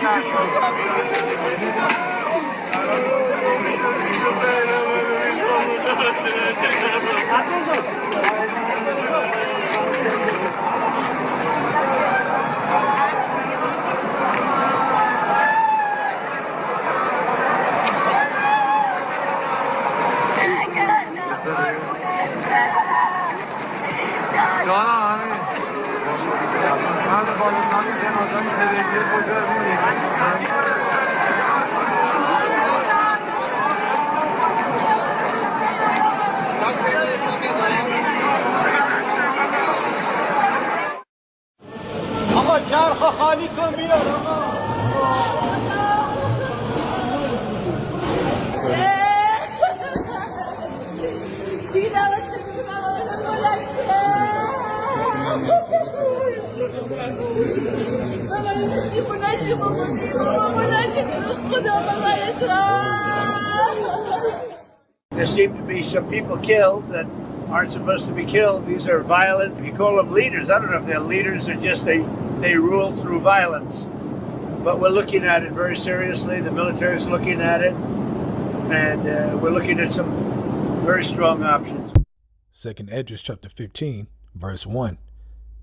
آقا چرخ خالی کن بیار آقا. There seem to be some people killed that aren't supposed to be killed. These are violent. You call them leaders. I don't know if they're leaders or just they rule through violence. But we're looking at it very seriously. The military is looking at it, and we're looking at some very strong options. 2nd Esdras chapter 15, verse 1.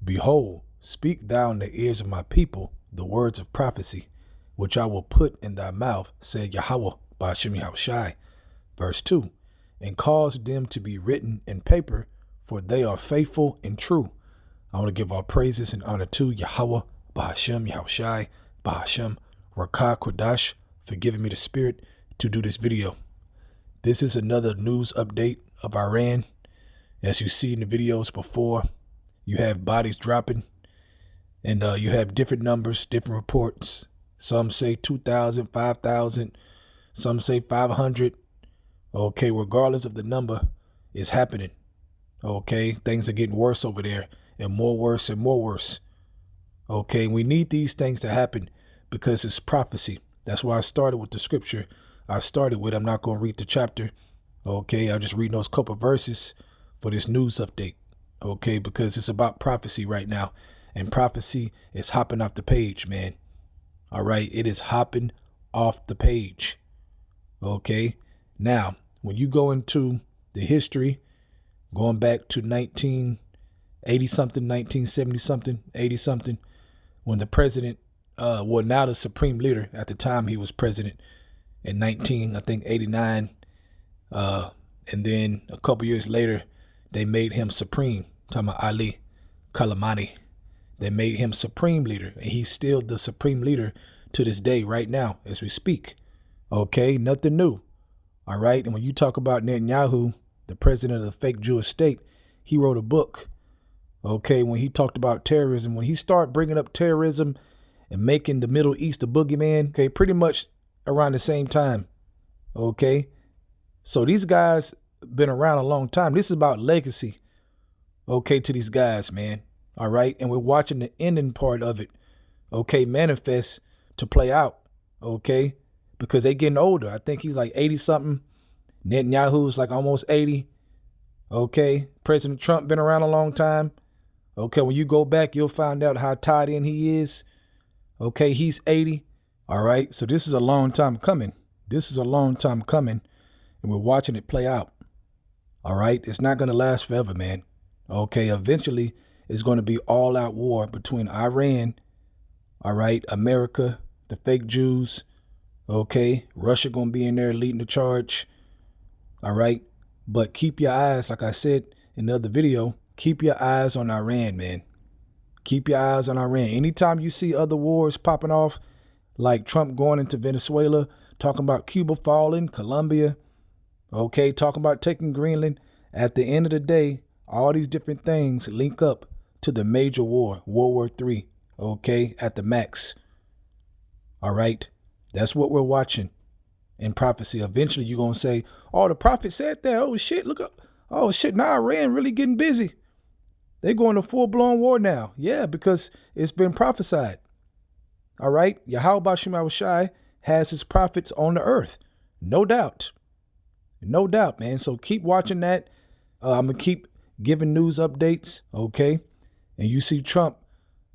Behold, speak thou in the ears of my people the words of prophecy, which I will put in thy mouth, said YAHAWAH, BAHASHAM YAHWASHI. Verse 2. And cause them to be written in paper, for they are faithful and true. I want to give all praises and honor to YAHAWAH, BAHASHAM YAHWASHI, BAHASHAM, Rakah Kodash, for giving me the spirit to do this video. This is another news update of Iran. As you see in the videos before, you have bodies dropping, and you have different numbers, different reports. Some say 2,000, 5,000. Some say 500. Okay, regardless of the number, it's happening. Okay, things are getting worse over there, and more worse and more worse. Okay, we need these things to happen because it's prophecy. That's why I started with the scripture. I'm not going to read the chapter. Okay, I'll just read those couple verses for this news update. Okay, because it's about prophecy right now. And prophecy is hopping off the page, man. All right, it is hopping off the page. Okay, now, when you go into the history, going back to 1980-something, 1970-something, 80-something, when the president, well, now the supreme leader, at the time he was president in 89, and then a couple years later, they made him supreme, talking about Ali Kalamani. They made him supreme leader, and he's still the supreme leader to this day, right now, as we speak. Okay, nothing new. All right, and when you talk about Netanyahu, the president of the fake Jewish state, he wrote a book. Okay, when he talked about terrorism, when he started bringing up terrorism and making the Middle East a boogeyman, okay, pretty much around the same time. Okay, so these guys been around a long time. This is about legacy. Okay, to these guys, man. All right, and we're watching the ending part of it. Okay, manifest to play out. Okay, because they getting older. I think he's like 80 something. Netanyahu's like almost 80. Okay, President Trump been around a long time. Okay, when you go back, you'll find out how tied in he is. Okay, he's 80. All right, so this is a long time coming. This is a long time coming, and we're watching it play out. All right, it's not going to last forever, man. Okay, eventually it's going to be all out war between Iran, all right, America, the fake Jews. Okay, Russia going to be in there leading the charge. All right, but keep your eyes, like I said in the other video, keep your eyes on Iran, man. Keep your eyes on Iran. Anytime you see other wars popping off, like Trump going into Venezuela, talking about Cuba falling, Colombia, okay, talking about taking Greenland, at the end of the day, all these different things link up to the major war, World War III, okay, at the max. All right, that's what we're watching in prophecy. Eventually, you're going to say, oh, the prophet said that. Oh, shit, look up. Oh, shit, now Iran really getting busy. They're going to full-blown war now. Yeah, because it's been prophesied. All right, YAHAWASHI has his prophets on the earth. No doubt. No doubt, man. So keep watching that. I'm going to keep giving news updates, okay? And you see Trump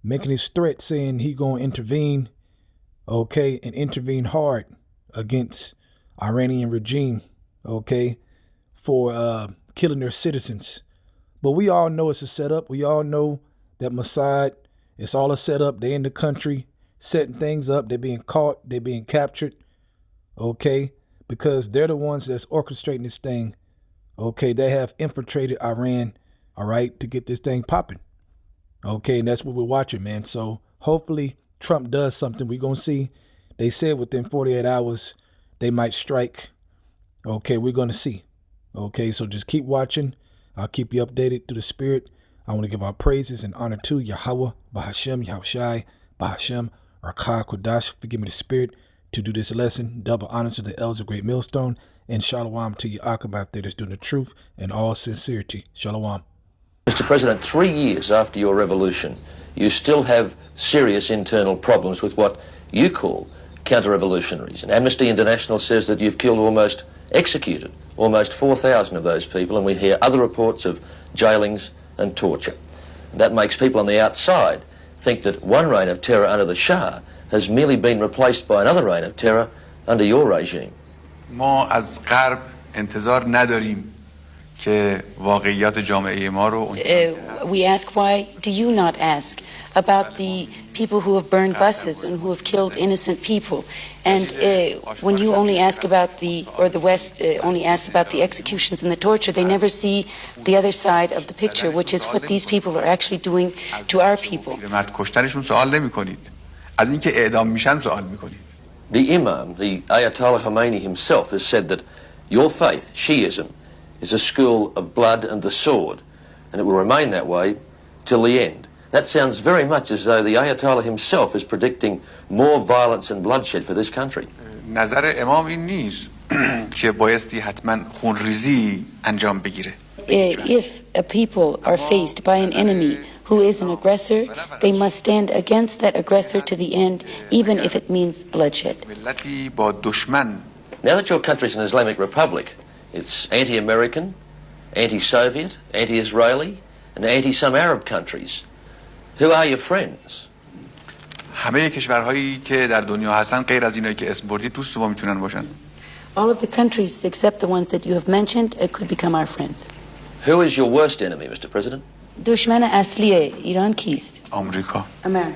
making his threat saying he going to intervene, okay, and intervene hard against Iranian regime, okay, for killing their citizens. But we all know it's a setup. We all know that Mossad, it's all a setup. They're in the country setting things up. They're being caught. They're being captured, okay, because they're the ones that's orchestrating this thing, okay. They have infiltrated Iran, all right, to get this thing popping, okay, and that's what we're watching, man. So hopefully Trump does something. We're going to see. They said within 48 hours they might strike, okay. We're going to see, okay. So just keep watching. I'll keep you updated through the spirit. I want to give our praises and honor to YAHAWAH, BAHASHAM, YAHAWASHI, BAHASHAM, Kodash, forgive me the spirit, to do this lesson. Double honor to the elders of Great Millstone, and shalom to YAHAWAH out there that's doing the truth in all sincerity. Shalom. Mr. President, 3 years after your revolution, you still have serious internal problems with what you call counter-revolutionaries. And Amnesty International says that you've killed executed almost 4,000 of those people, and we hear other reports of jailings and torture. That makes people on the outside think that one reign of terror under the Shah has merely been replaced by another reign of terror under your regime. ما از غرب انتظار نداریم که واقعیات جامعه ما رو We ask, why do you not ask about the people who have burned buses and who have killed innocent people? And when you only ask about the West only asks about the executions and the torture, they never see the other side of the picture, which is what these people are actually doing to our people. مرد کشتنشون سوال نمی‌کنید. از اینکه اعدام میشن سوال می‌کنید. The Imam, the Ayatollah Khomeini himself, has said that your faith, Shiism, is a school of blood and the sword, and it will remain that way till the end. That sounds very much as though the Ayatollah himself is predicting more violence and bloodshed for this country. نظر امام این نیست که بایستی حتما خونریزی انجام بگیره. If a people are faced by an enemy who is an aggressor, they must stand against that aggressor to the end, even if it means bloodshed. ملتی با دشمن. Now that your country is an Islamic republic, it's anti-American, anti-Soviet, anti-Israeli, and anti-some Arab countries. Who are your friends? همه کشورهایی که در دنیا هستن غیر از اینایی که اسم بردید دوست ما میتونن باشن. All of the countries except the ones that you have mentioned could become our friends. Who is your worst enemy, Mr. President? دشمن اصلی ایران کیست؟ آمریکا. America.